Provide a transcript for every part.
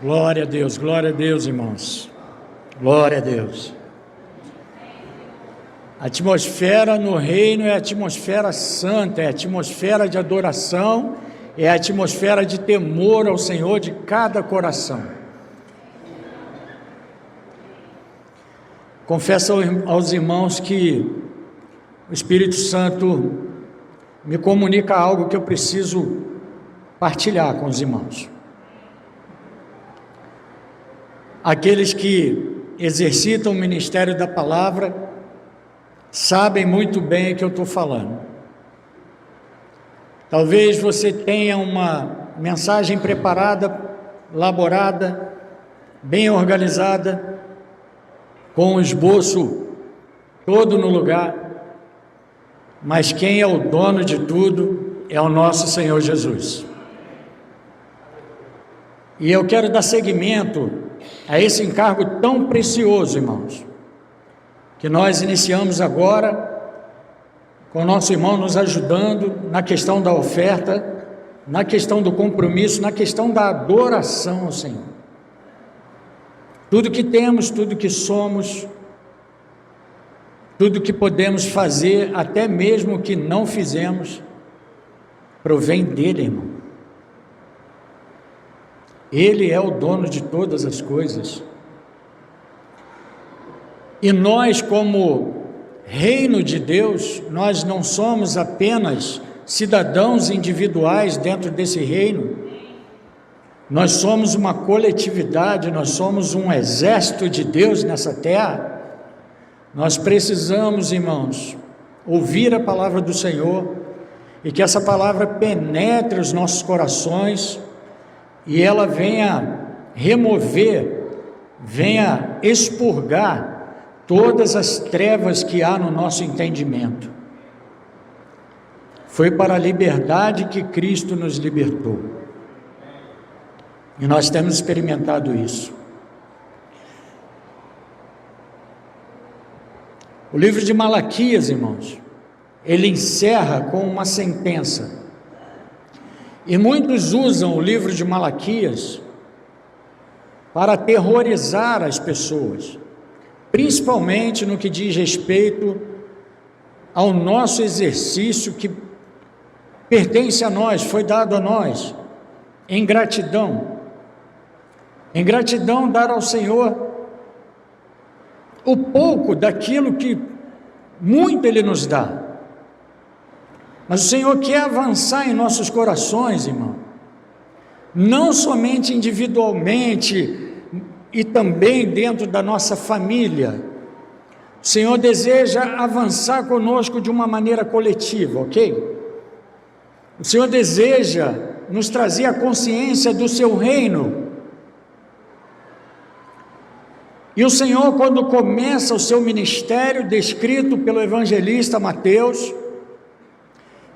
Glória a Deus, irmãos. Glória a Deus. A atmosfera no reino é a atmosfera santa, é a atmosfera de adoração, é a atmosfera de temor ao Senhor de cada coração. Confesso aos irmãos que o Espírito Santo me comunica algo que eu preciso partilhar com os irmãos. Aqueles que exercitam o ministério da palavra sabem muito bem o que eu estou falando. Talvez você tenha uma mensagem preparada, elaborada, bem organizada, com o esboço todo no lugar, mas quem é o dono de tudo é o nosso Senhor Jesus. E eu quero dar seguimento a esse encargo tão precioso, irmãos, que nós iniciamos agora, com o nosso irmão nos ajudando na questão da oferta, na questão do compromisso, na questão da adoração ao Senhor. Tudo que temos, tudo que somos, tudo que podemos fazer, até mesmo o que não fizemos, provém dele, irmão. Ele é o dono de todas as coisas. E nós, como reino de Deus, nós não somos apenas cidadãos individuais dentro desse reino. Nós somos uma coletividade, nós somos um exército de Deus nessa terra. Nós precisamos, irmãos, ouvir a palavra do Senhor e que essa palavra penetre os nossos corações e ela venha remover, venha expurgar todas as trevas que há no nosso entendimento. Foi para a liberdade que Cristo nos libertou. E nós temos experimentado isso. O livro de Malaquias, irmãos, ele encerra com uma sentença. E muitos usam o livro de Malaquias para aterrorizar as pessoas, principalmente no que diz respeito ao nosso exercício que pertence a nós, foi dado a nós, em gratidão. Em gratidão, dar ao Senhor o pouco daquilo que muito Ele nos dá. Mas o Senhor quer avançar em nossos corações, irmão, não somente individualmente e também dentro da nossa família. O Senhor deseja avançar conosco de uma maneira coletiva, ok? O Senhor deseja nos trazer a consciência do seu reino. E o Senhor, quando começa o seu ministério, descrito pelo evangelista Mateus,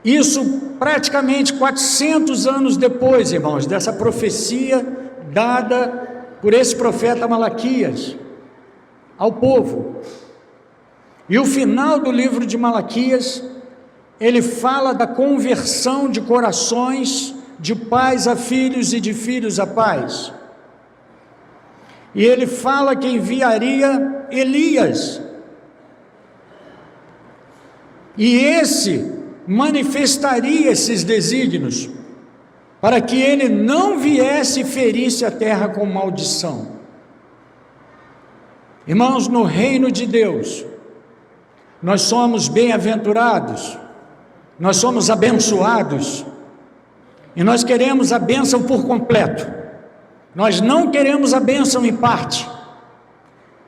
isso praticamente 400 anos depois, irmãos, dessa profecia dada por esse profeta Malaquias ao povo. E o final do livro de Malaquias, ele fala da conversão de corações de pais a filhos e de filhos a pais. E ele fala que enviaria Elias. E esse manifestaria esses desígnios, para que ele não viesse e ferisse a terra com maldição. Irmãos, no reino de Deus, nós somos bem-aventurados, nós somos abençoados, e nós queremos a bênção por completo, nós não queremos a bênção em parte,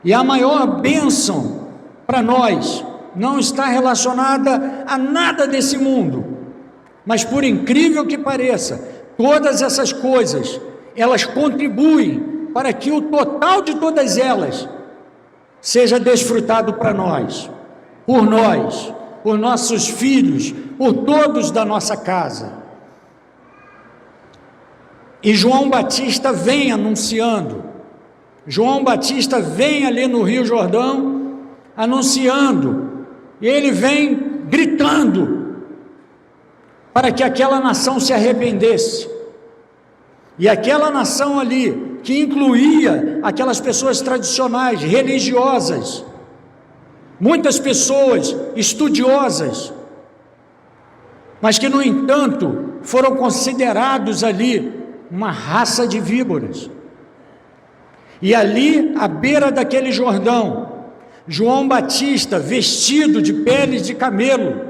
e a maior bênção para nós não está relacionada a nada desse mundo, mas por incrível que pareça, todas essas coisas, elas contribuem para que o total de todas elas seja desfrutado para nós, por nossos filhos, por todos da nossa casa. E João Batista vem anunciando, João Batista vem ali no Rio Jordão, anunciando, e ele vem gritando, para que aquela nação se arrependesse, e aquela nação ali que incluía aquelas pessoas tradicionais, religiosas, muitas pessoas estudiosas, mas que, no entanto, foram considerados ali uma raça de víboras. E ali, à beira daquele Jordão, João Batista, vestido de peles de camelo,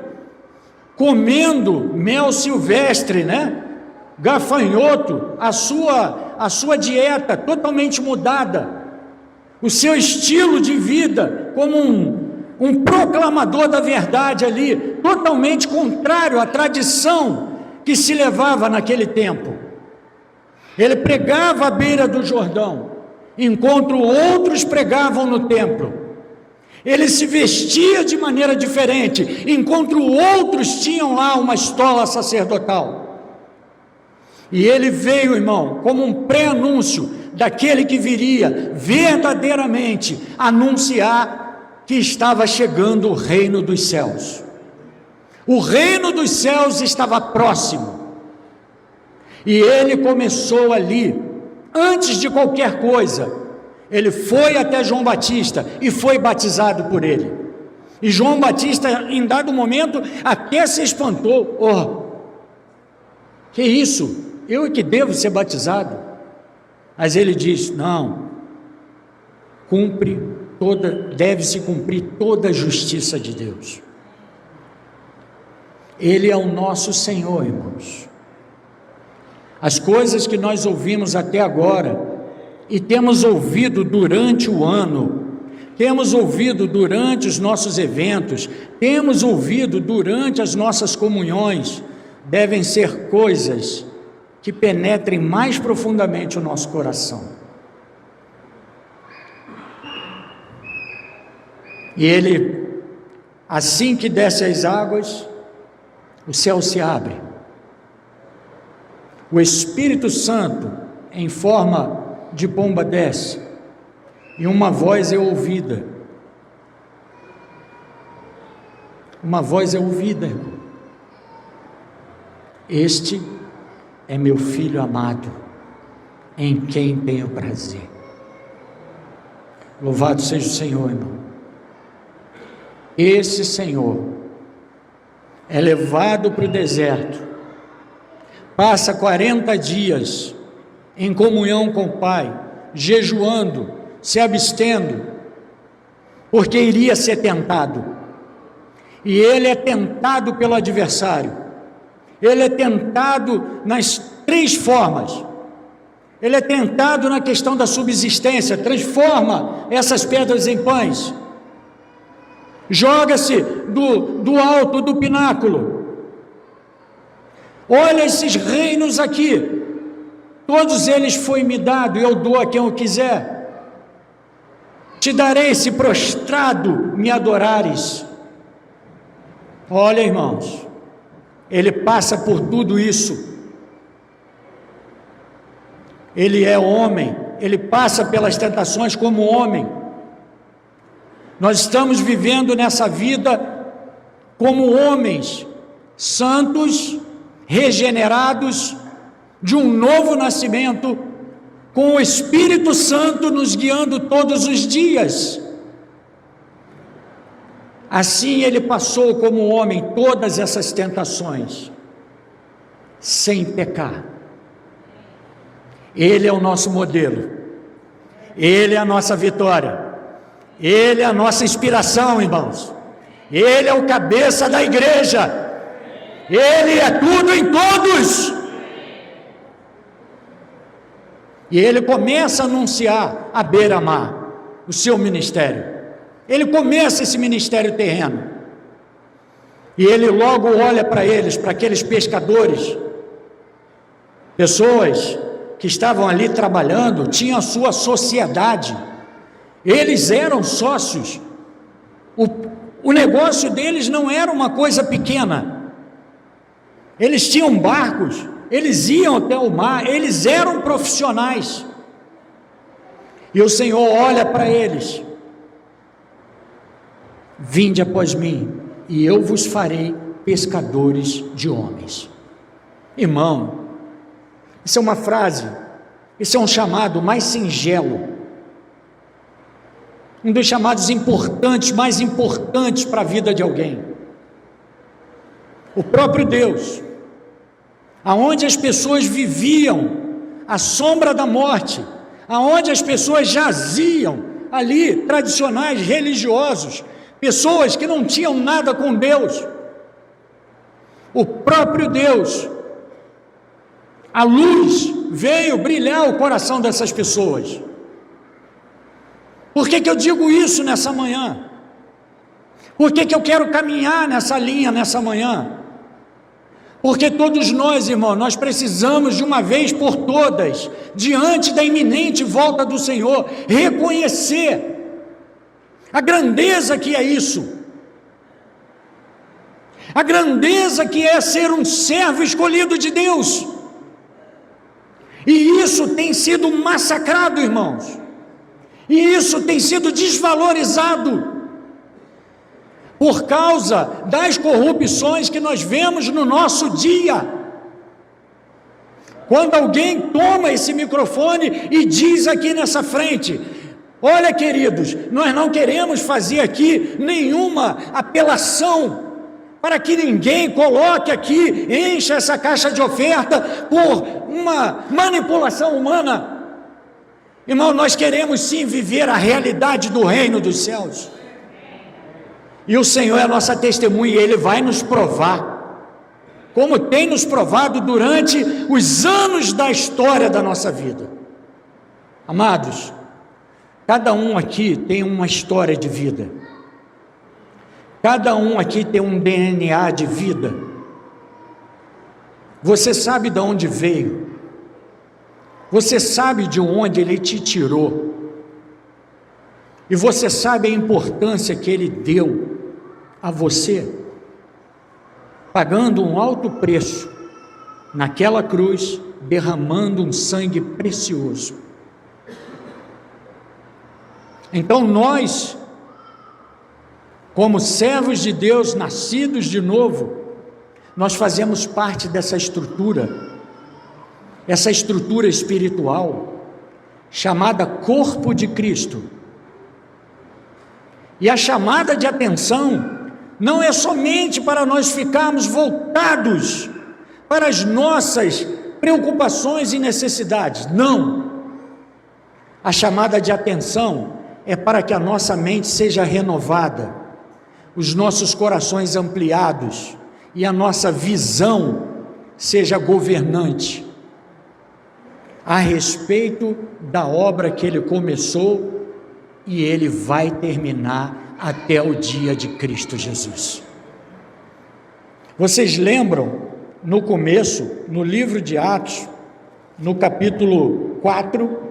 comendo mel silvestre, gafanhoto, a sua dieta totalmente mudada, o seu estilo de vida como um proclamador da verdade ali, totalmente contrário à tradição que se levava naquele tempo. Ele pregava à beira do Jordão, enquanto outros pregavam no templo. Ele se vestia de maneira diferente, enquanto outros tinham lá uma estola sacerdotal. E ele veio, irmão, como um pré-anúncio daquele que viria verdadeiramente anunciar que estava chegando o reino dos céus. O reino dos céus estava próximo. E ele começou ali, antes de qualquer coisa, ele foi até João Batista e foi batizado por ele. E João Batista, em dado momento, até se espantou. Que isso? Eu é que devo ser batizado? Mas ele diz, não, deve-se cumprir toda a justiça de Deus. Ele é o nosso Senhor, irmãos. As coisas que nós ouvimos até agora, e temos ouvido durante o ano, temos ouvido durante os nossos eventos, temos ouvido durante as nossas comunhões, devem ser coisas que penetrem mais profundamente o nosso coração. E ele, assim que desce as águas, o céu se abre. O Espírito Santo, em forma de pomba, desce, e uma voz é ouvida. Uma voz é ouvida, irmão. Este é meu filho amado, em quem tenho prazer. Louvado seja o Senhor, irmão. Esse Senhor é levado para o deserto, passa 40 dias em comunhão com o Pai, jejuando, se abstendo, porque iria ser tentado. E ele é tentado pelo adversário. Ele é tentado nas 3 formas. Ele é tentado na questão da subsistência, transforma essas pedras em pães. Joga-se do alto do pináculo. Olha esses reinos aqui, todos eles foi-me dado, e eu dou a quem eu quiser. Te darei se prostrado me adorares. Olha, irmãos, ele passa por tudo isso. Ele é homem, ele passa pelas tentações como homem. Nós estamos vivendo nessa vida como homens santos, regenerados, de um novo nascimento, com o Espírito Santo nos guiando todos os dias. Assim ele passou como homem todas essas tentações, sem pecar. Ele é o nosso modelo, ele é a nossa vitória, ele é a nossa inspiração, irmãos. Ele é o cabeça da igreja, ele é tudo em todos. E ele começa a anunciar à beira-mar o seu ministério. Ele começa esse ministério terreno. E ele logo olha para eles, para aqueles pescadores, pessoas que estavam ali trabalhando, tinham a sua sociedade. Eles eram sócios. O negócio deles não era uma coisa pequena. Eles tinham barcos, eles iam até o mar, eles eram profissionais. E o Senhor olha para eles: vinde após mim, e eu vos farei pescadores de homens. Irmão, isso é uma frase Esse é um chamado mais singelo, um dos chamados importantes, mais importantes para a vida de alguém. O próprio Deus, aonde as pessoas viviam à sombra da morte, aonde as pessoas jaziam ali, tradicionais, religiosos, pessoas que não tinham nada com Deus, o próprio Deus, a luz veio brilhar o coração dessas pessoas. Por que eu digo isso nessa manhã? Por que eu quero caminhar nessa linha nessa manhã? Porque todos nós, irmão, nós precisamos de uma vez por todas, diante da iminente volta do Senhor, reconhecer a grandeza que é isso, a grandeza que é ser um servo escolhido de Deus. E isso tem sido massacrado, irmãos, e isso tem sido desvalorizado por causa das corrupções que nós vemos no nosso dia. Quando alguém toma esse microfone e diz aqui nessa frente: olha, queridos, nós não queremos fazer aqui nenhuma apelação para que ninguém coloque aqui, encha essa caixa de oferta por uma manipulação humana. Irmão, nós queremos sim viver a realidade do reino dos céus. E o Senhor é a nossa testemunha, e Ele vai nos provar, como tem nos provado durante os anos da história da nossa vida. Amados, cada um aqui tem uma história de vida, cada um aqui tem um DNA de vida. Você sabe de onde veio, você sabe de onde Ele te tirou, e você sabe a importância que Ele deu a você, pagando um alto preço naquela cruz, derramando um sangue precioso. Então nós, como servos de Deus, nascidos de novo, nós fazemos parte dessa estrutura, essa estrutura espiritual, chamada corpo de Cristo. E a chamada de atenção não é somente para nós ficarmos voltados para as nossas preocupações e necessidades, não. A chamada de atenção é para que a nossa mente seja renovada, os nossos corações ampliados e a nossa visão seja governante a respeito da obra que Ele começou e Ele vai terminar até o dia de Cristo Jesus. Vocês lembram, no começo, no livro de Atos, no capítulo 4,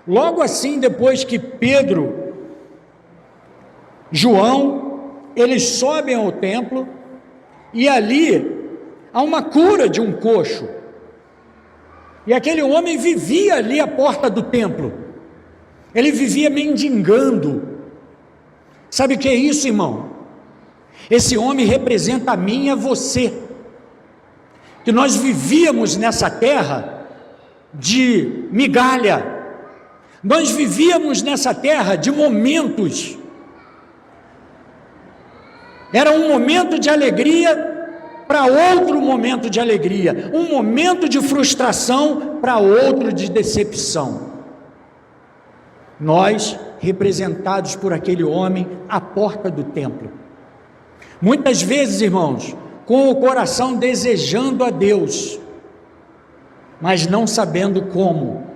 logo assim depois que Pedro, João, eles sobem ao templo, e ali há uma cura de um coxo, e aquele homem vivia ali à porta do templo, ele vivia mendigando. Sabe o que é isso, irmão? Esse homem representa a mim e a você, que nós vivíamos nessa terra de migalha, nós vivíamos nessa terra de momentos, era um momento de alegria para outro momento de alegria, um momento de frustração para outro de decepção. Nós, representados por aquele homem à porta do templo, muitas vezes, irmãos, com o coração desejando a Deus, mas não sabendo como.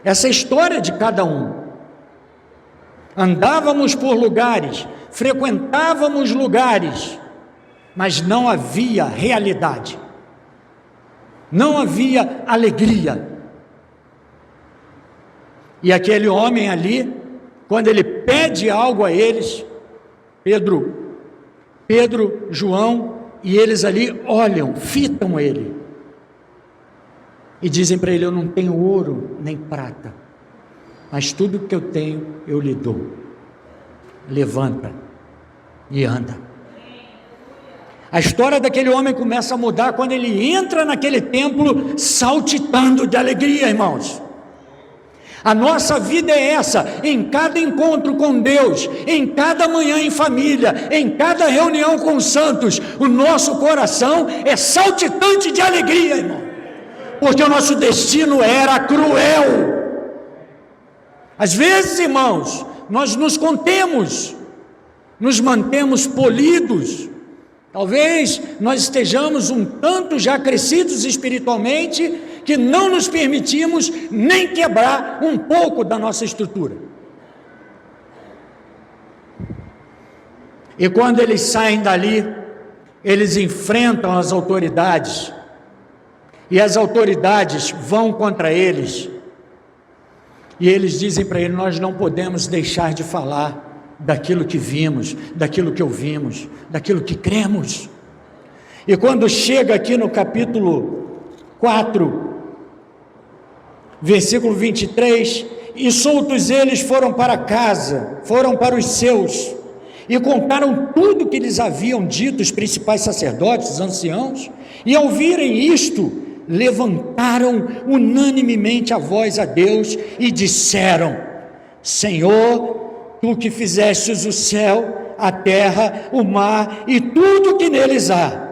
Essa é a história de cada um. Andávamos por lugares, frequentávamos lugares, mas não havia realidade, não havia alegria. E aquele homem ali, quando ele pede algo a eles, Pedro, João, e eles ali olham, fitam ele, e dizem para ele: eu não tenho ouro nem prata, mas tudo que eu tenho eu lhe dou. Levanta e anda. A história daquele homem começa a mudar quando ele entra naquele templo saltitando de alegria, irmãos. A nossa vida é essa, em cada encontro com Deus, em cada manhã em família, em cada reunião com os santos, o nosso coração é saltitante de alegria, irmão, porque o nosso destino era cruel. Às vezes, irmãos, nós nos contemos, nos mantemos polidos. Talvez nós estejamos um tanto já crescidos espiritualmente, que não nos permitimos nem quebrar um pouco da nossa estrutura. E quando eles saem dali, eles enfrentam as autoridades, e as autoridades vão contra eles, e eles dizem para ele: nós não podemos deixar de falar daquilo que vimos, daquilo que ouvimos, daquilo que cremos. E quando chega aqui no capítulo 4, versículo 23, e soltos eles foram para casa, foram para os seus, e contaram tudo que lhes haviam dito os principais sacerdotes, os anciãos, e ao ouvirem isto, levantaram unanimemente a voz a Deus e disseram: Senhor, Tu que fizestes o céu, a terra, o mar e tudo que neles há,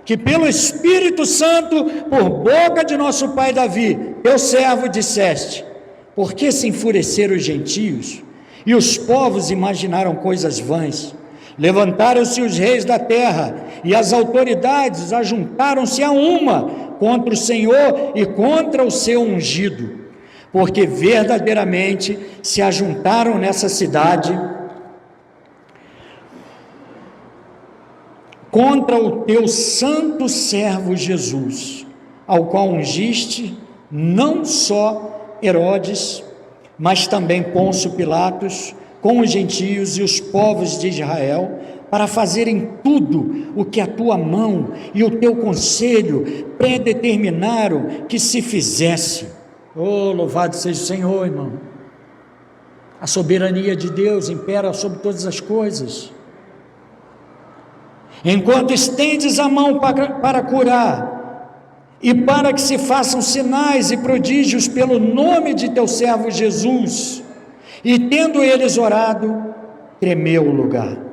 que pelo Espírito Santo, por boca de nosso pai Davi, teu servo, disseste: por que se enfureceram os gentios? E os povos imaginaram coisas vãs. Levantaram-se os reis da terra, e as autoridades ajuntaram-se a uma contra o Senhor e contra o seu ungido, porque verdadeiramente se ajuntaram nessa cidade contra o teu santo servo Jesus, ao qual ungiste não só Herodes, mas também Pôncio Pilatos, com os gentios e os povos de Israel, para fazerem tudo o que a tua mão e o teu conselho predeterminaram que se fizesse. Oh, louvado seja o Senhor, irmão. A soberania de Deus impera sobre todas as coisas. Enquanto estendes a mão para curar, e para que se façam sinais e prodígios pelo nome de teu servo Jesus, e tendo eles orado, tremeu o lugar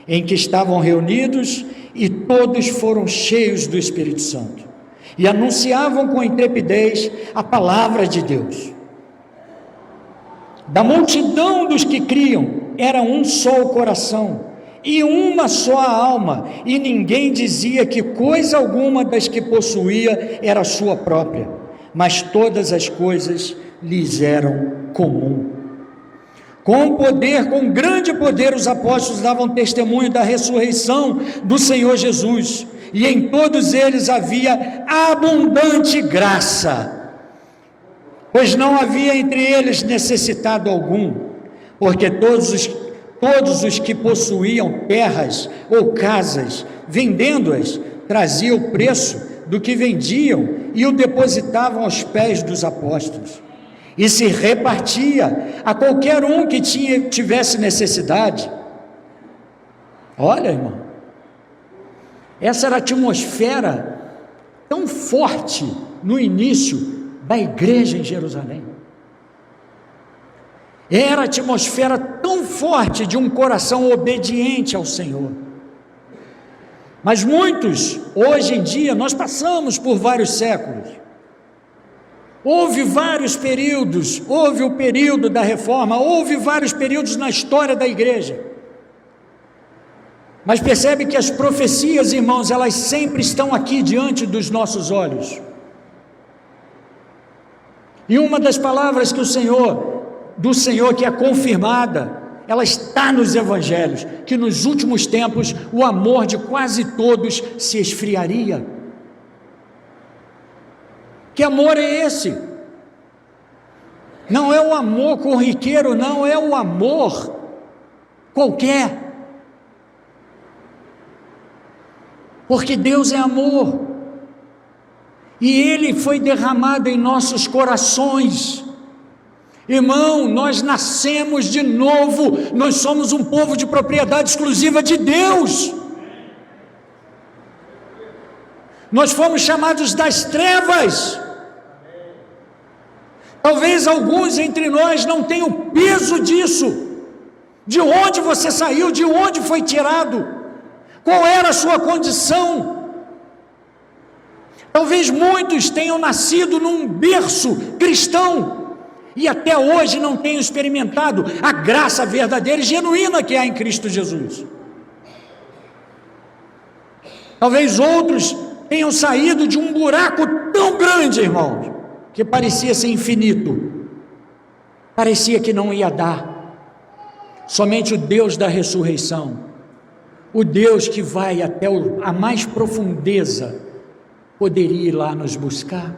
em que estavam reunidos, e todos foram cheios do Espírito Santo, e anunciavam com intrepidez a palavra de Deus. Da multidão dos que criam, era um só o coração, e uma só a alma, e ninguém dizia que coisa alguma das que possuía era sua própria, mas todas as coisas lhes eram comum. Com poder, com grande poder, os apóstolos davam testemunho da ressurreição do Senhor Jesus, e em todos eles havia abundante graça, pois não havia entre eles necessitado algum, porque todos os que possuíam terras ou casas, vendendo-as, traziam o preço do que vendiam e o depositavam aos pés dos apóstolos, e se repartia a qualquer um que tivesse necessidade. Olha, irmão, essa era a atmosfera tão forte no início da igreja em Jerusalém. Era a atmosfera tão forte de um coração obediente ao Senhor. Mas muitos, hoje em dia, nós passamos por vários séculos. Houve vários períodos, houve o período da reforma, houve vários períodos na história da igreja. Mas percebe que as profecias, irmãos, elas sempre estão aqui diante dos nossos olhos. E uma das palavras do Senhor que é confirmada, ela está nos evangelhos, que nos últimos tempos o amor de quase todos se esfriaria. Que amor é esse? Não é o amor corriqueiro, não, é o amor qualquer. Porque Deus é amor, e Ele foi derramado em nossos corações. Irmão, nós nascemos de novo, nós somos um povo de propriedade exclusiva de Deus. Nós fomos chamados das trevas. Talvez alguns entre nós não tenham peso disso. De onde você saiu, de onde foi tirado, qual era a sua condição. Talvez muitos tenham nascido num berço cristão e até hoje não tenham experimentado a graça verdadeira e genuína que há em Cristo Jesus. Talvez outros tenham saído de um buraco tão grande, irmãos, que parecia ser infinito, parecia que não ia dar. Somente o Deus da ressurreição, o Deus que vai até a mais profundeza, poderia ir lá nos buscar.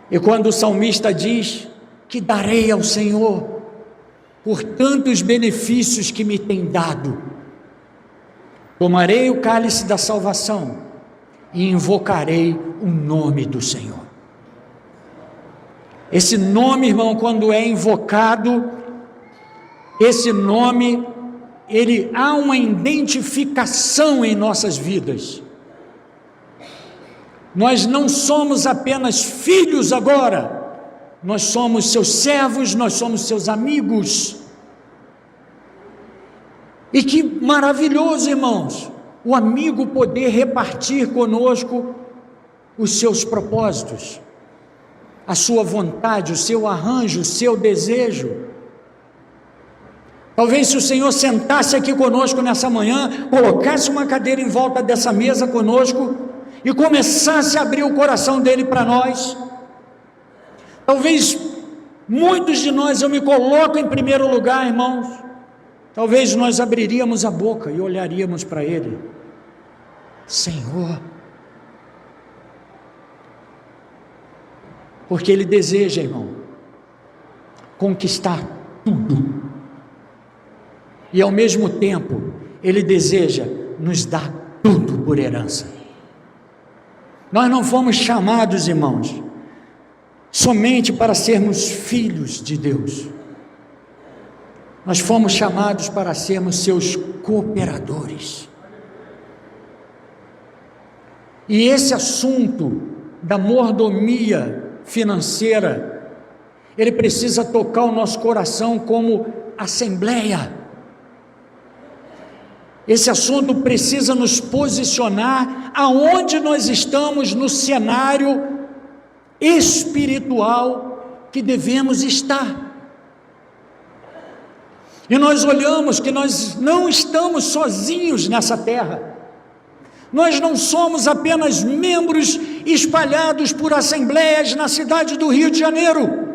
E quando o salmista diz que darei ao Senhor por tantos benefícios que me tem dado, tomarei o cálice da salvação e invocarei o nome do Senhor. Esse nome, irmão, quando é invocado, esse nome, ele há uma identificação em nossas vidas. Nós não somos apenas filhos agora, nós somos seus servos, nós somos seus amigos. E que maravilhoso, irmãos, o amigo poder repartir conosco os seus propósitos, a sua vontade, o seu arranjo, o seu desejo. Talvez se o Senhor sentasse aqui conosco nessa manhã, colocasse uma cadeira em volta dessa mesa conosco e começasse a abrir o coração dele para nós, talvez muitos de nós, eu me coloco em primeiro lugar, irmãos, talvez nós abriríamos a boca e olharíamos para ele. Senhor, porque ele deseja, irmão, conquistar tudo, e ao mesmo tempo ele deseja nos dar tudo por herança. Nós não fomos chamados, irmãos, somente para sermos filhos de Deus, nós fomos chamados para sermos seus cooperadores. E esse assunto da mordomia financeira, ele precisa tocar o nosso coração como assembleia. Esse assunto precisa nos posicionar aonde nós estamos no cenário espiritual que devemos estar. E nós olhamos que nós não estamos sozinhos nessa terra. Nós não somos apenas membros espalhados por assembleias na cidade do Rio de Janeiro.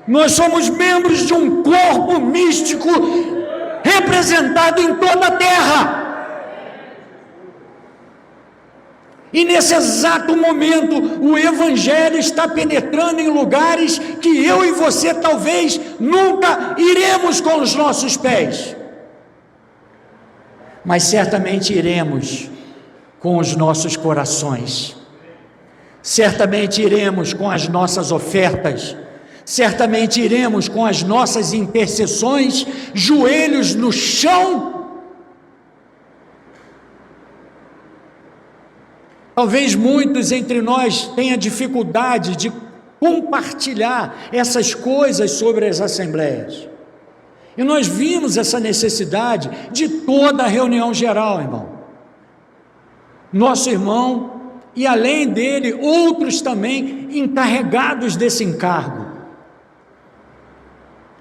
Nós somos membros de um corpo místico representado em toda a terra. E nesse exato momento, o Evangelho está penetrando em lugares que eu e você talvez nunca iremos com os nossos pés, mas certamente iremos com os nossos corações, certamente iremos com as nossas ofertas, certamente iremos com as nossas intercessões, joelhos no chão. Talvez muitos entre nós tenham dificuldade de compartilhar essas coisas sobre as assembleias. E nós vimos essa necessidade de toda a reunião geral, irmão. Nosso irmão, e além dele, outros também encarregados desse encargo.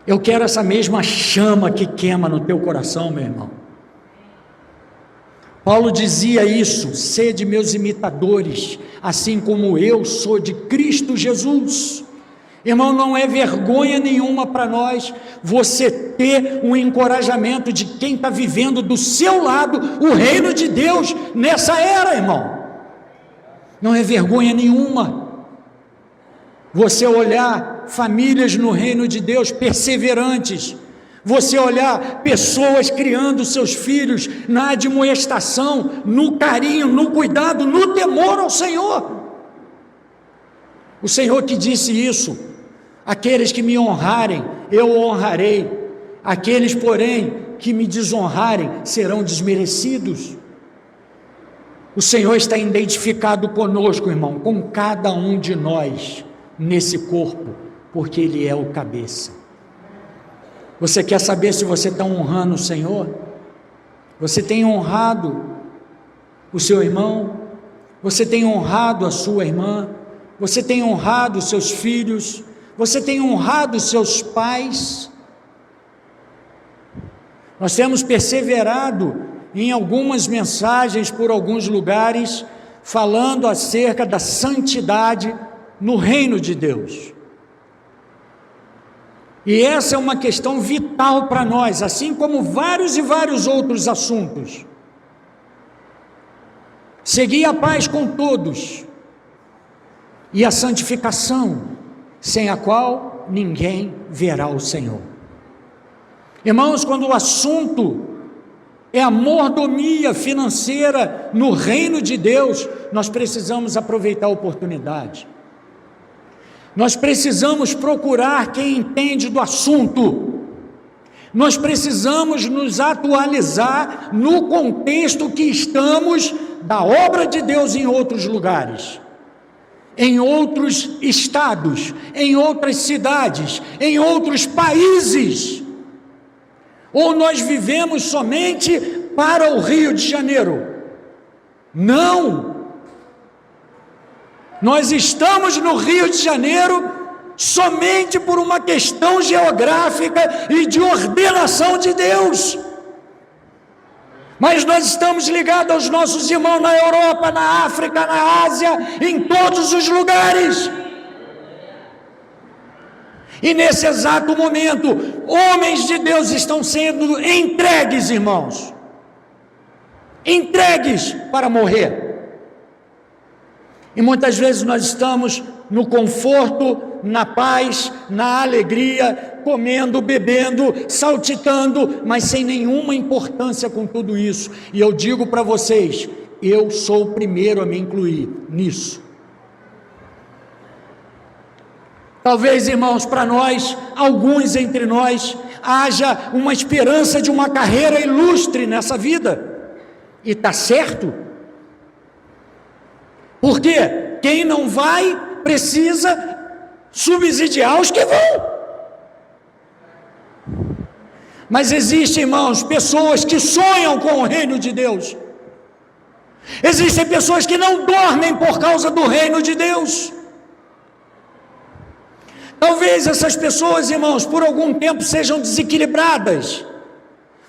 Eu quero essa mesma chama que queima no teu coração, meu irmão. Paulo dizia isso: sede meus imitadores, assim como eu sou de Cristo Jesus. Irmão, não é vergonha nenhuma para nós você ter um encorajamento de quem está vivendo do seu lado o reino de Deus nessa era, irmão. Não é vergonha nenhuma você olhar famílias no reino de Deus perseverantes, você olhar pessoas criando seus filhos na admoestação, no carinho, no cuidado, no temor ao Senhor. O Senhor que disse isso: aqueles que me honrarem, eu honrarei, aqueles, porém, que me desonrarem, serão desmerecidos. O Senhor está identificado conosco, irmão, com cada um de nós nesse corpo, porque Ele é o cabeça. Você quer saber se você está honrando o Senhor? Você tem honrado o seu irmão? Você tem honrado a sua irmã? Você tem honrado os seus filhos? Você tem honrado os seus pais? Nós temos perseverado em algumas mensagens por alguns lugares, falando acerca da santidade no reino de Deus. E essa é uma questão vital para nós, assim como vários e vários outros assuntos. Segui a paz com todos, e a santificação, sem a qual ninguém verá o Senhor. Irmãos, quando o assunto é a mordomia financeira no reino de Deus, nós precisamos aproveitar a oportunidade. Nós precisamos procurar quem entende do assunto. Nós precisamos nos atualizar no contexto que estamos da obra de Deus em outros lugares, em outros estados, em outras cidades, em outros países. Ou nós vivemos somente para o Rio de Janeiro? Não! Nós estamos no Rio de Janeiro somente por uma questão geográfica e de ordenação de Deus. Mas nós estamos ligados aos nossos irmãos na Europa, na África, na Ásia, em todos os lugares. E nesse exato momento, homens de Deus estão sendo entregues, irmãos. Entregues para morrer. E muitas vezes nós estamos no conforto, na paz, na alegria, comendo, bebendo, saltitando, mas sem nenhuma importância com tudo isso. E eu digo para vocês, eu sou o primeiro a me incluir nisso. Talvez, irmãos, para nós, alguns entre nós, haja uma esperança de uma carreira ilustre nessa vida. E está certo. Porque quem não vai, precisa subsidiar os que vão. Mas existem, irmãos, pessoas que sonham com o reino de Deus. Existem pessoas que não dormem por causa do reino de Deus. Talvez essas pessoas, irmãos, por algum tempo sejam desequilibradas,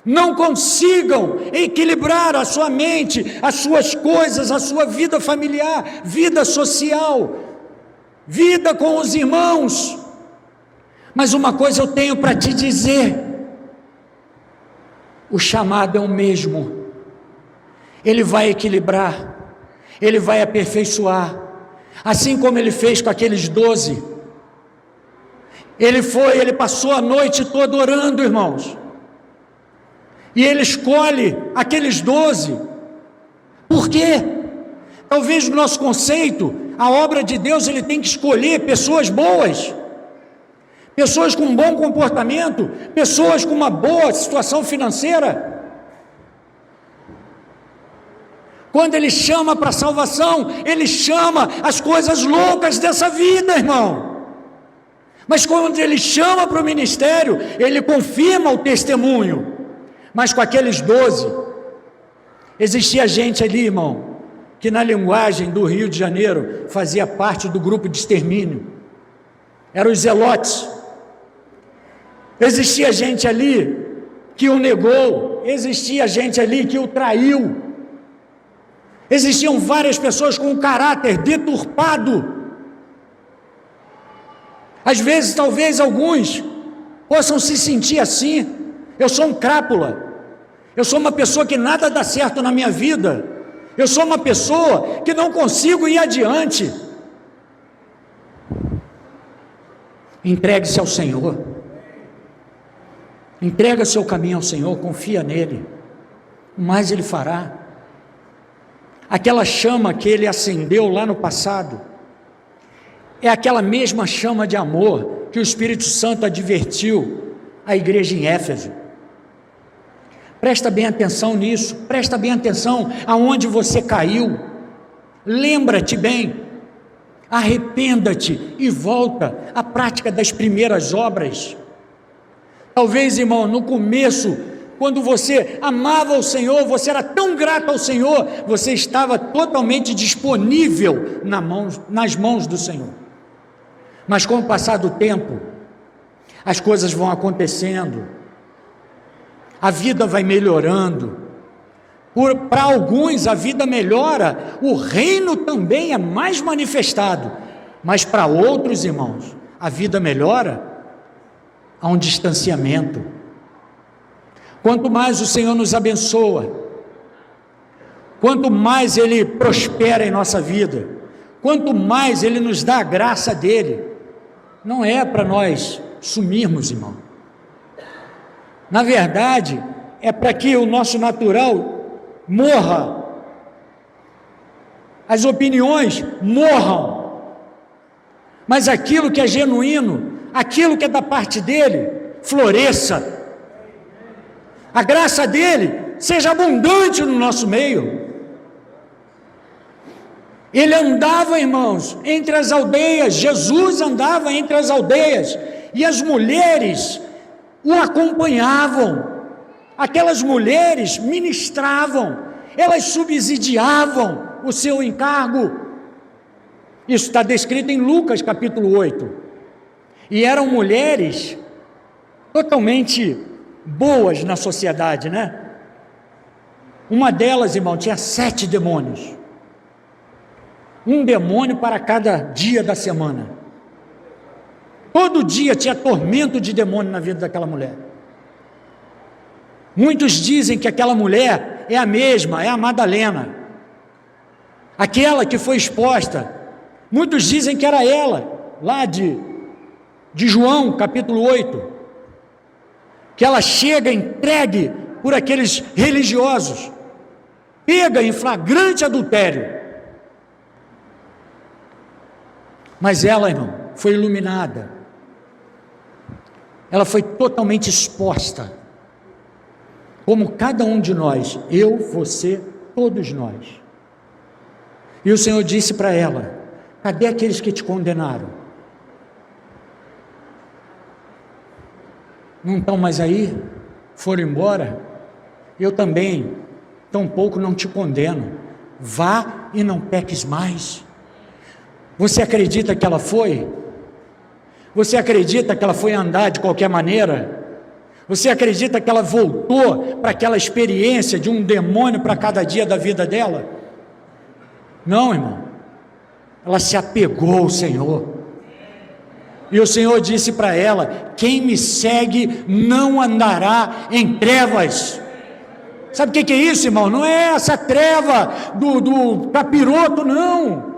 não consigam equilibrar a sua mente, as suas coisas, a sua vida familiar, vida social, vida com os irmãos. Mas uma coisa eu tenho para te dizer: o chamado é o mesmo. Ele vai equilibrar, ele vai aperfeiçoar, assim como ele fez com aqueles 12. Ele passou a noite toda orando, irmãos, e ele escolhe aqueles 12. Por quê? Talvez no nosso conceito, a obra de Deus, ele tem que escolher pessoas boas, pessoas com um bom comportamento, pessoas com uma boa situação financeira. Quando ele chama para a salvação, ele chama as coisas loucas dessa vida, irmão. Mas quando ele chama para o ministério, ele confirma o testemunho. Mas com aqueles 12, existia gente ali, irmão, que na linguagem do Rio de Janeiro, fazia parte do grupo de extermínio. Eram os zelotes. Existia gente ali que o negou, existia gente ali que o traiu. Existiam várias pessoas com um caráter deturpado. Às vezes, talvez alguns possam se sentir assim: eu sou um crápula, eu sou uma pessoa que nada dá certo na minha vida, eu sou uma pessoa que não consigo ir adiante. Entregue-se ao Senhor, entrega seu caminho ao Senhor, confia nele, mais ele fará. Aquela chama que ele acendeu lá no passado, é aquela mesma chama de amor que o Espírito Santo advertiu a igreja em Éfeso. Presta bem atenção nisso, presta bem atenção aonde você caiu. Lembra-te bem, arrependa-te e volta à prática das primeiras obras. Talvez, irmão, no começo, quando você amava o Senhor, você era tão grato ao Senhor, você estava totalmente disponível nas mãos do Senhor. Mas com o passar do tempo, as coisas vão acontecendo, a vida vai melhorando. Para alguns a vida melhora, o reino também é mais manifestado, mas para outros, irmãos, a vida melhora, há um distanciamento. Quanto mais o Senhor nos abençoa, quanto mais Ele prospera em nossa vida, quanto mais Ele nos dá a graça dEle, não é para nós sumirmos, irmão. Na verdade, é para que o nosso natural morra, as opiniões morram, mas aquilo que é genuíno, aquilo que é da parte dEle, floresça. A graça dEle seja abundante no nosso meio. Ele andava, irmãos, entre as aldeias, Jesus andava entre as aldeias, e as mulheres o acompanhavam. Aquelas mulheres ministravam, elas subsidiavam o seu encargo. Isso está descrito em Lucas capítulo 8. E eram mulheres totalmente boas na sociedade, né? Uma delas, irmão, tinha 7 demônios. Um demônio para cada dia da semana. Todo dia tinha tormento de demônio na vida daquela mulher. Muitos dizem que aquela mulher é a mesma, é a Madalena, aquela que foi exposta. Muitos dizem que era ela, lá de João, capítulo 8, que ela chega entregue por aqueles religiosos, pega em flagrante adultério. Mas ela, irmão, foi iluminada, ela foi totalmente exposta, como cada um de nós, eu, você, todos nós. E o Senhor disse para ela: cadê aqueles que te condenaram? Não estão mais aí? Foram embora? Eu também, tampouco não te condeno. Vá e não peques mais. Você acredita que ela foi? Você acredita que ela foi andar de qualquer maneira? Você acredita que ela voltou para aquela experiência de um demônio para cada dia da vida dela? Não, irmão. Ela se apegou ao Senhor. E o Senhor disse para ela: quem me segue não andará em trevas. Sabe o que é isso, irmão? Não é essa treva do capiroto, não.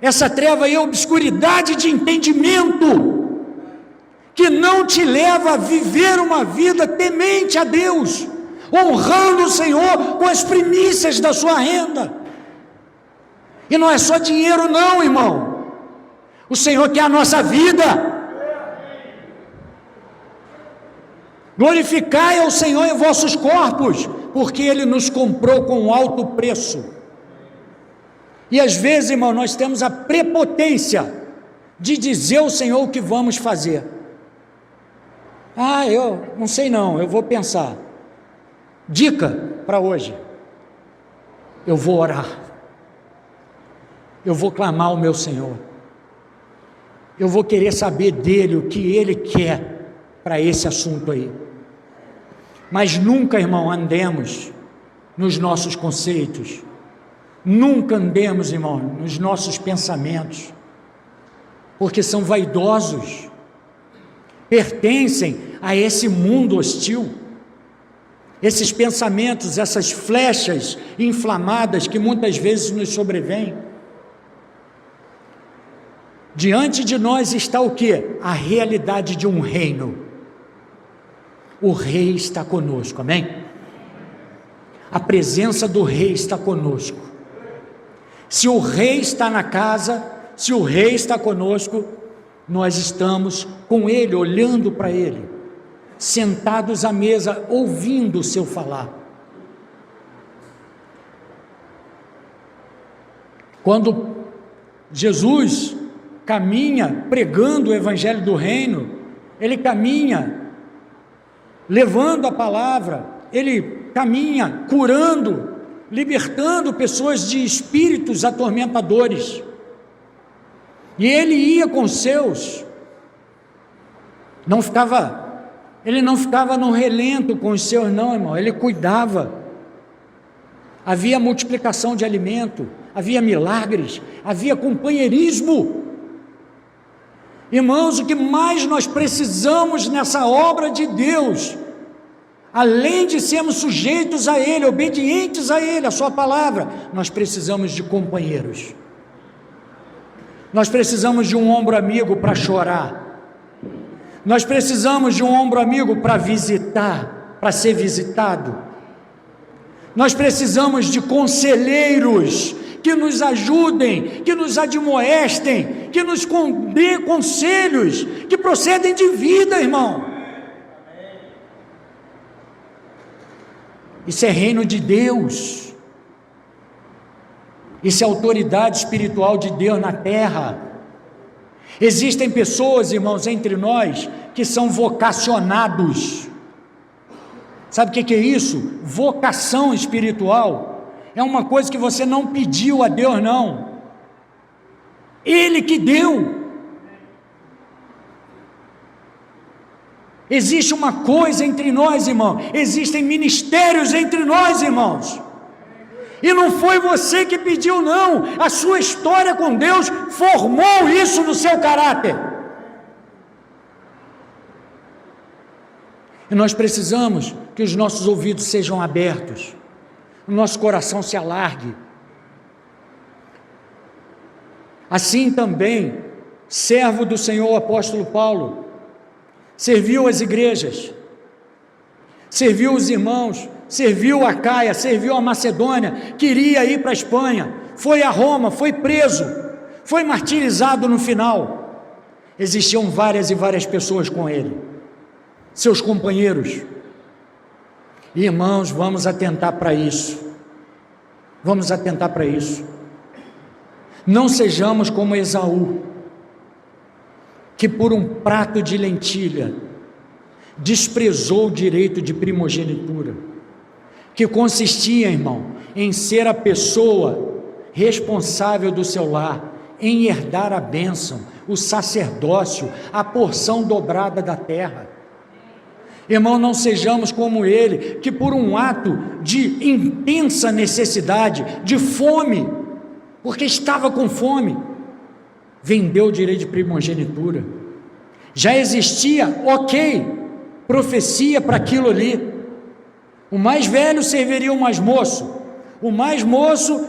Essa treva é obscuridade de entendimento, que não te leva a viver uma vida temente a Deus, honrando o Senhor com as primícias da sua renda. E não é só dinheiro não, irmão. O Senhor quer a nossa vida. Glorificai ao Senhor em vossos corpos, porque Ele nos comprou com alto preço. E às vezes, irmão, nós temos a prepotência de dizer ao Senhor o que vamos fazer. Eu não sei não, eu vou pensar. Dica para hoje: eu vou orar, eu vou clamar ao meu Senhor, eu vou querer saber dEle o que Ele quer para esse assunto aí. Mas nunca, irmão, andemos nos nossos conceitos, nunca andemos, irmão, nos nossos pensamentos, porque são vaidosos, pertencem a esse mundo hostil. Esses pensamentos, essas flechas inflamadas que muitas vezes nos sobrevêm. Diante de nós está o quê? A realidade de um reino. O rei está conosco, amém? A presença do rei está conosco. Se o rei está na casa, se o rei está conosco, nós estamos com ele, olhando para ele. sentados à mesa, ouvindo o seu falar. Quando Jesus caminha pregando o evangelho do reino, ele caminha levando a palavra, ele caminha curando, libertando pessoas de espíritos atormentadores, e ele ia com seus, ele não ficava no relento com os seus não, irmão, ele cuidava, havia multiplicação de alimento, havia milagres, havia companheirismo. Irmãos, o que mais nós precisamos nessa obra de Deus, além de sermos sujeitos a Ele, obedientes a Ele, a sua palavra, nós precisamos de companheiros, nós precisamos de um ombro amigo para chorar, nós precisamos de um ombro amigo para visitar, para ser visitado, nós precisamos de conselheiros, que nos ajudem, que nos admoestem, que nos dê conselhos, que procedem de vida, irmão. Isso é reino de Deus, isso é autoridade espiritual de Deus na terra. Existem pessoas, irmãos, entre nós, que são vocacionados. Sabe o que é isso? Vocação espiritual. É uma coisa que você não pediu a Deus, não. Ele que deu. Existe uma coisa entre nós, irmão. Existem ministérios entre nós, irmãos. E não foi você que pediu, não. A sua história com Deus formou isso no seu caráter. E nós precisamos que os nossos ouvidos sejam abertos, o nosso coração se alargue. Assim também, servo do Senhor, o apóstolo Paulo, serviu as igrejas, serviu os irmãos, serviu a Caia, serviu a Macedônia, queria ir para a Espanha, foi a Roma, foi preso, foi martirizado no final. Existiam várias e várias pessoas com ele, seus companheiros. Irmãos, vamos atentar para isso, vamos atentar para isso. Não sejamos como Esaú, que por um prato de lentilha desprezou o direito de primogenitura, que consistia, irmão, em ser a pessoa responsável do seu lar, em herdar a bênção, o sacerdócio, a porção dobrada da terra. Irmão, não sejamos como ele, que por um ato de intensa necessidade, de fome, porque estava com fome, vendeu o direito de primogenitura. Já existia, profecia para aquilo ali. O mais velho serviria o mais moço, o mais moço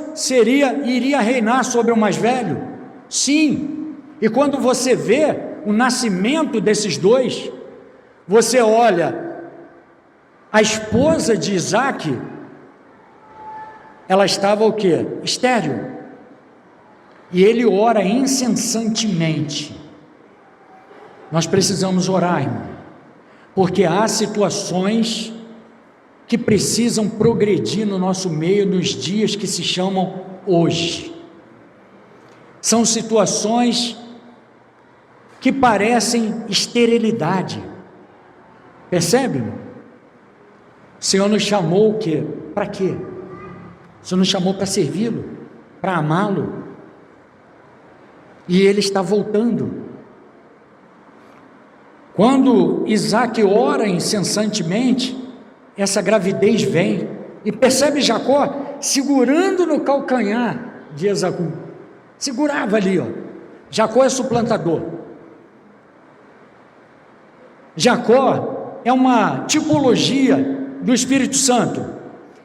iria reinar sobre o mais velho. Sim, e quando você vê o nascimento desses dois, você olha, a esposa de Isaac, ela estava o quê? Estéril. E ele ora incessantemente. Nós precisamos orar, irmão, porque há situações que precisam progredir no nosso meio nos dias que se chamam hoje. São situações que parecem esterilidade. Percebe, irmão? O Senhor nos chamou o quê? Para quê? O Senhor nos chamou para servi-lo, para amá-lo. E ele está voltando. Quando Isaac ora incessantemente, essa gravidez vem, e percebe Jacó segurando no calcanhar de Esaú, segurava ali, Jacó é suplantador, Jacó é uma tipologia do Espírito Santo,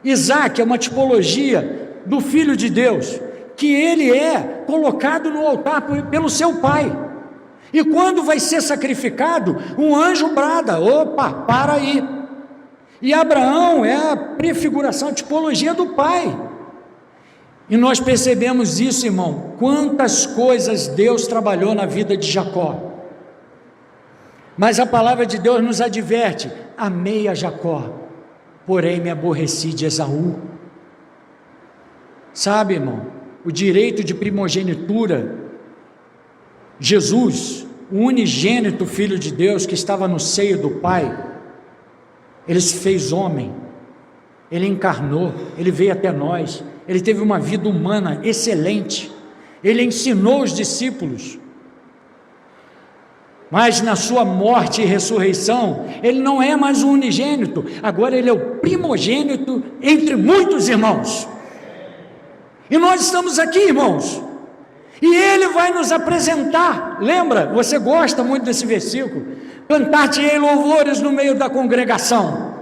Isaac é uma tipologia do Filho de Deus, que ele é colocado no altar pelo seu pai, e quando vai ser sacrificado, um anjo brada, opa, para aí. E Abraão é a prefiguração, a tipologia do pai. E nós percebemos isso, irmão, quantas coisas Deus trabalhou na vida de Jacó. Mas a palavra de Deus nos adverte: amei a Jacó, porém me aborreci de Esaú. Sabe, irmão, o direito de primogenitura, Jesus, o unigênito Filho de Deus que estava no seio do Pai, ele se fez homem, ele encarnou, ele veio até nós, ele teve uma vida humana excelente, ele ensinou os discípulos, mas na sua morte e ressurreição, ele não é mais o unigênito, agora ele é o primogênito entre muitos irmãos. E nós estamos aqui, irmãos, e ele vai nos apresentar. Lembra? Você gosta muito desse versículo: cantar-te-ei louvores no meio da congregação.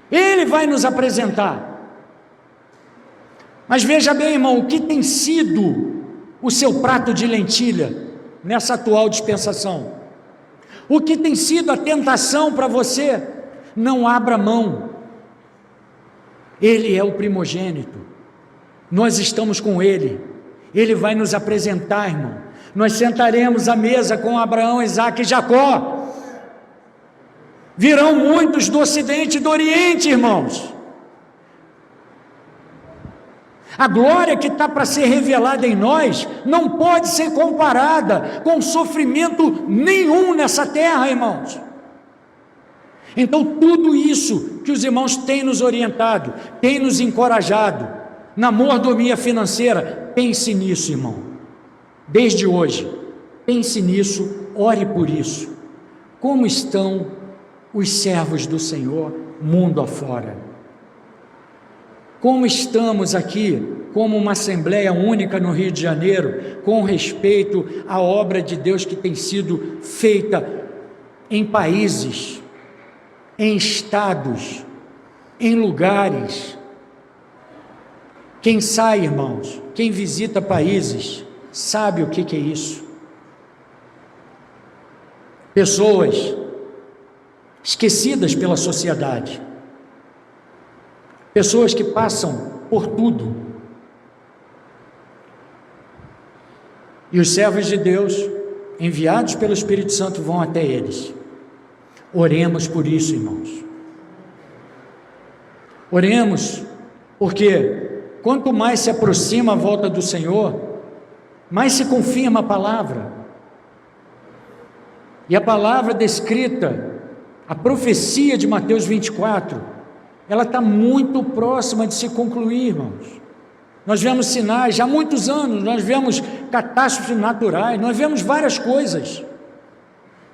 Ele vai nos apresentar. Mas veja bem, irmão, o que tem sido o seu prato de lentilha nessa atual dispensação? O que tem sido a tentação para você? Não abra mão. Ele é o primogênito, nós estamos com ele, ele vai nos apresentar, irmão. Nós sentaremos à mesa com Abraão, Isaque e Jacó. Virão muitos do ocidente e do oriente, irmãos. A glória que está para ser revelada em nós não pode ser comparada com sofrimento nenhum nessa terra, irmãos. Então tudo isso que os irmãos têm nos orientado, têm nos encorajado na mordomia financeira, pense nisso, irmão. Desde hoje, pense nisso, ore por isso. Como estão os servos do Senhor mundo afora? Como estamos aqui, como uma Assembleia Única no Rio de Janeiro, com respeito à obra de Deus que tem sido feita em países, em estados, em lugares. Quem sai, irmãos, quem visita países, sabe o que é isso. Pessoas esquecidas pela sociedade, pessoas que passam por tudo, e os servos de Deus, enviados pelo Espírito Santo, vão até eles. Oremos por isso, irmãos. Oremos, porque quanto mais se aproxima a volta do Senhor, mais se confirma a palavra. E a palavra descrita, a profecia de Mateus 24, ela está muito próxima de se concluir, irmãos. Nós vemos sinais, já há muitos anos, nós vemos catástrofes naturais, nós vemos várias coisas.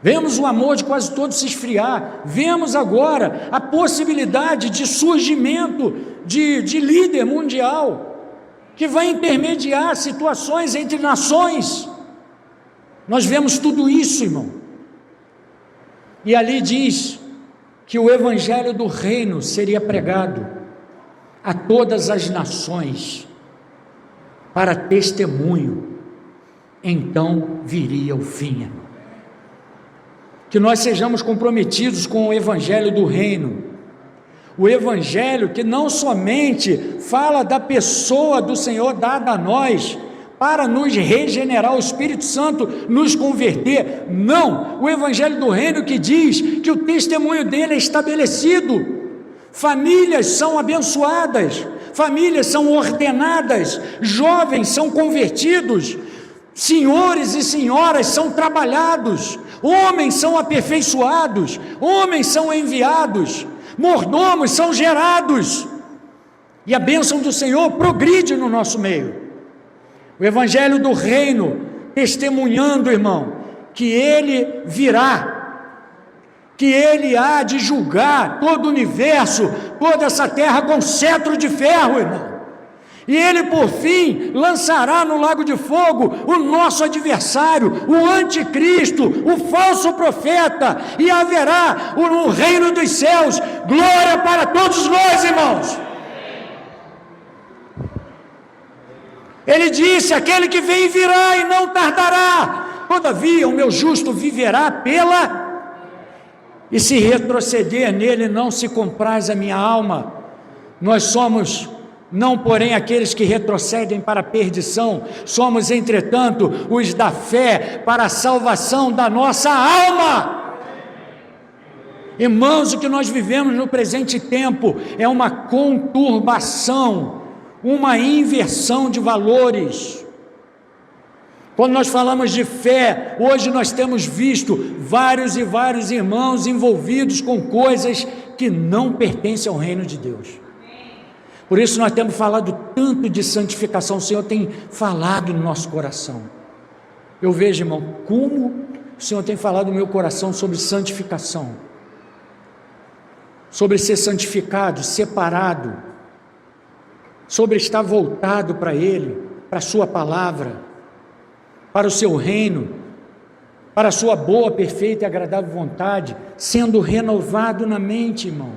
Vemos o amor de quase todos se esfriar, vemos agora a possibilidade de surgimento de líder mundial, que vai intermediar situações entre nações. Nós vemos tudo isso, irmão. E ali diz que o evangelho do reino seria pregado a todas as nações para testemunho, então viria o fim. Que nós sejamos comprometidos com o evangelho do reino, o evangelho que não somente fala da pessoa do Senhor dada a nós, para nos regenerar, o Espírito Santo nos converter, não, o evangelho do reino que diz que o testemunho dele é estabelecido, famílias são abençoadas, famílias são ordenadas, jovens são convertidos, senhores e senhoras são trabalhados, homens são aperfeiçoados, homens são enviados, mordomos são gerados, e a bênção do Senhor progride no nosso meio. O evangelho do reino testemunhando, irmão, que ele virá, que ele há de julgar todo o universo, toda essa terra com cetro de ferro, irmão. E ele, por fim, lançará no lago de fogo o nosso adversário, o anticristo, o falso profeta, e haverá no reino dos céus glória para todos nós, irmãos. Ele disse: aquele que vem virá e não tardará, todavia o meu justo viverá e se retroceder nele não se compraz a minha alma. Nós somos não porém aqueles que retrocedem para a perdição. Somos, entretanto, os da fé para a salvação da nossa alma. Irmãos, o que nós vivemos no presente tempo é uma conturbação, uma inversão de valores. Quando nós falamos de fé, hoje nós temos visto vários e vários irmãos envolvidos com coisas que não pertencem ao reino de Deus. Por isso nós temos falado tanto de santificação, o Senhor tem falado no nosso coração. Eu vejo, irmão, como o Senhor tem falado no meu coração sobre santificação, sobre ser santificado, separado, sobre estar voltado para Ele, para a sua palavra, para o seu reino, para a sua boa, perfeita e agradável vontade, sendo renovado na mente, irmão,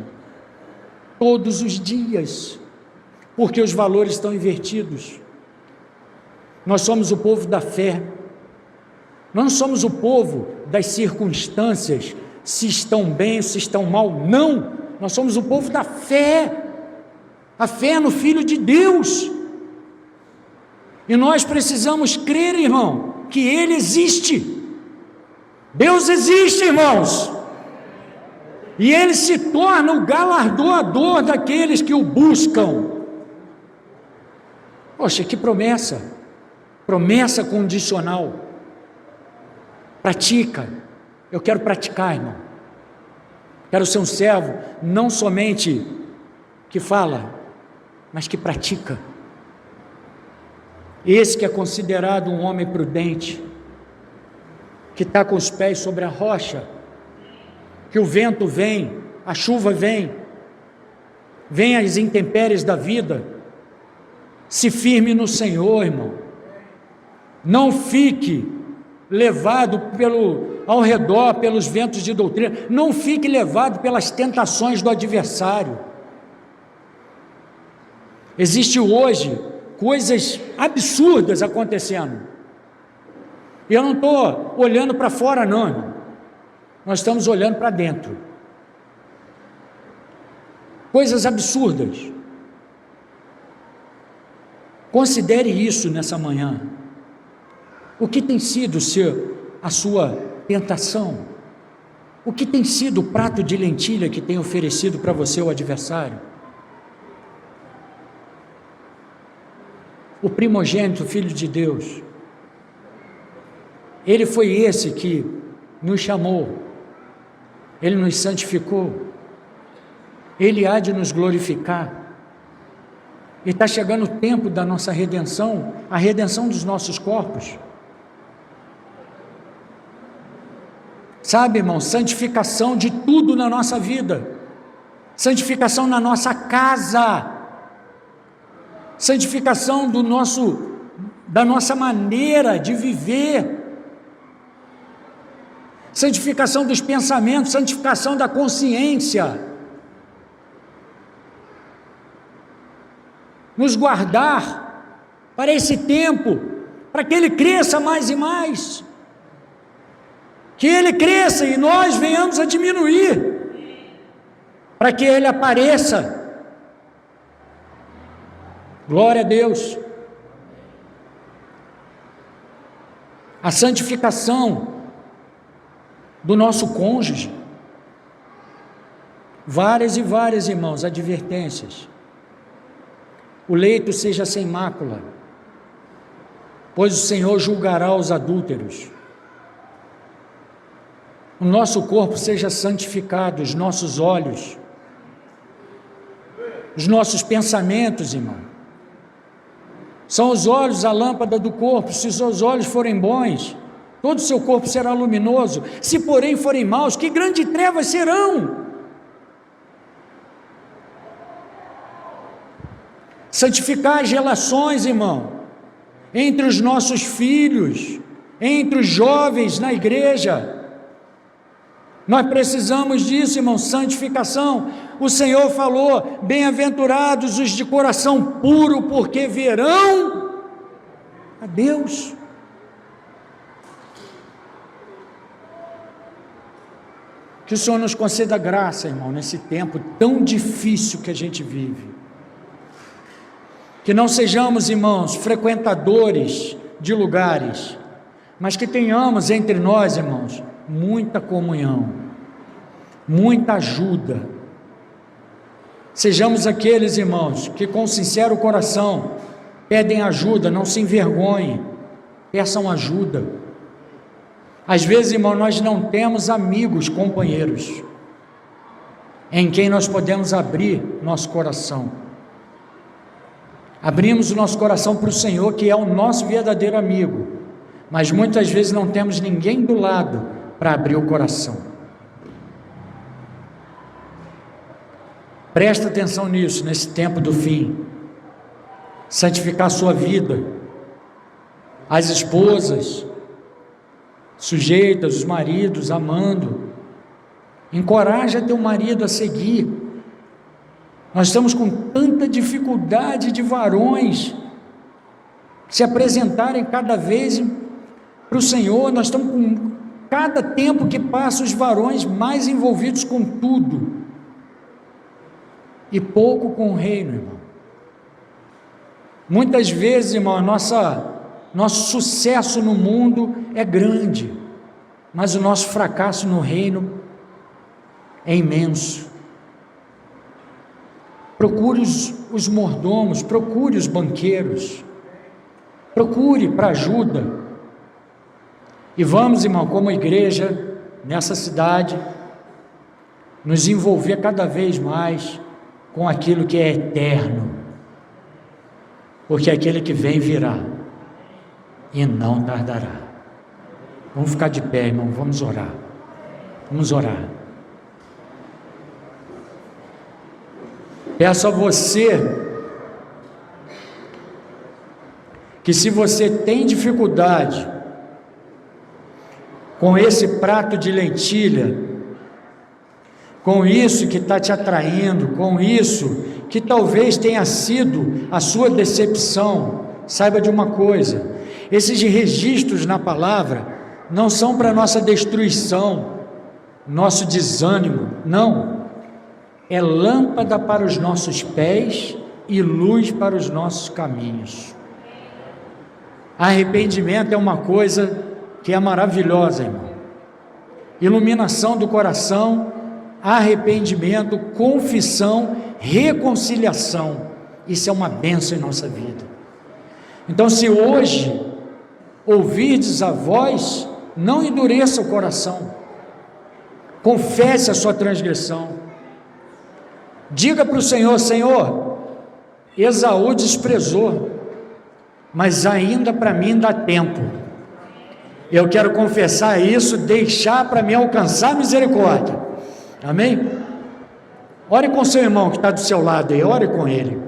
todos os dias, porque os valores estão invertidos. Nós somos o povo da fé, não somos o povo das circunstâncias, se estão bem, se estão mal, não, nós somos o povo da fé, a fé no Filho de Deus, e nós precisamos crer, irmão, que Ele existe, Deus existe, irmãos, e Ele se torna o galardoador daqueles que o buscam. Poxa, que promessa, promessa condicional. Pratica, eu quero praticar, irmão, quero ser um servo, não somente que fala, mas que pratica. Esse que é considerado um homem prudente, que está com os pés sobre a rocha, que o vento vem, a chuva vem as intempéries da vida, se firme no Senhor, irmão, não fique levado ao redor pelos ventos de doutrina, não fique levado pelas tentações do adversário. Existe hoje coisas absurdas acontecendo, e eu não estou olhando para fora não, irmão. Nós estamos olhando para dentro, coisas absurdas. Considere isso nessa manhã. O que tem sido a sua tentação? O que tem sido o prato de lentilha que tem oferecido para você o adversário? O primogênito, Filho de Deus, Ele foi esse que nos chamou, Ele nos santificou, Ele há de nos glorificar. E está chegando o tempo da nossa redenção, a redenção dos nossos corpos. Sabe, irmão, santificação de tudo na nossa vida, santificação na nossa casa, santificação da nossa maneira de viver, santificação dos pensamentos, santificação da consciência. Nos guardar para esse tempo, para que ele cresça mais e mais, que ele cresça e nós venhamos a diminuir, para que ele apareça. Glória a Deus. A santificação do nosso cônjuge, várias e várias, irmãos, advertências. O leito seja sem mácula, pois o Senhor julgará os adúlteros. O nosso corpo seja santificado, os nossos olhos, os nossos pensamentos, irmão. São os olhos a lâmpada do corpo. Se os seus olhos forem bons, todo o seu corpo será luminoso. Se porém forem maus, que grandes trevas serão. Santificar as relações, irmão, entre os nossos filhos, entre os jovens na igreja. Nós precisamos disso, irmão, santificação. O Senhor falou: bem-aventurados os de coração puro, porque verão a Deus. Que o Senhor nos conceda graça, irmão, nesse tempo tão difícil que a gente vive. Que não sejamos, irmãos, frequentadores de lugares, mas que tenhamos entre nós, irmãos, muita comunhão, muita ajuda. Sejamos aqueles, irmãos, que com sincero coração pedem ajuda, não se envergonhem, peçam ajuda. Às vezes, irmão, nós não temos amigos, companheiros, em quem nós podemos abrir nosso coração. Abrimos o nosso coração para o Senhor, que é o nosso verdadeiro amigo, mas muitas vezes não temos ninguém do lado para abrir o coração. Presta atenção nisso, nesse tempo do fim. Santificar a sua vida. As esposas, sujeitas, os maridos, amando. Encoraja teu marido a seguir. Nós estamos com tanta dificuldade de varões se apresentarem cada vez para o Senhor. Nós estamos com cada tempo que passa os varões mais envolvidos com tudo e pouco com o reino, irmão. Muitas vezes, irmão, nosso sucesso no mundo é grande, mas o nosso fracasso no reino é imenso. Procure os mordomos, procure os banqueiros, procure para ajuda. E vamos, irmão, como igreja, nessa cidade, nos envolver cada vez mais com aquilo que é eterno, porque aquele que vem virá e não tardará. Vamos ficar de pé, irmão, vamos orar. Vamos orar. Peço a você que, se você tem dificuldade com esse prato de lentilha, com isso que está te atraindo, com isso que talvez tenha sido a sua decepção, saiba de uma coisa: esses registros na palavra não são para nossa destruição, nosso desânimo, não. É lâmpada para os nossos pés e luz para os nossos caminhos. Arrependimento é uma coisa que é maravilhosa, irmão. Iluminação do coração, arrependimento, confissão, reconciliação. Isso é uma bênção em nossa vida. Então, se hoje ouvirdes a voz, não endureça o coração. Confesse a sua transgressão. Diga para o Senhor: Senhor, Esaú desprezou, mas ainda para mim dá tempo. Eu quero confessar isso, deixar para me alcançar misericórdia. Amém? Ore com seu irmão que está do seu lado aí, ore com ele.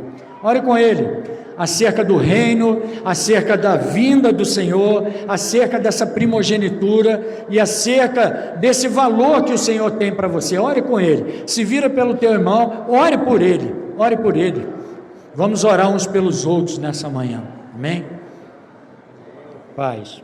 Ore com ele acerca do reino, acerca da vinda do Senhor, acerca dessa primogenitura e acerca desse valor que o Senhor tem para você. Ore com ele. Se vira pelo teu irmão, ore por ele. Ore por ele. Vamos orar uns pelos outros nessa manhã. Amém? Paz.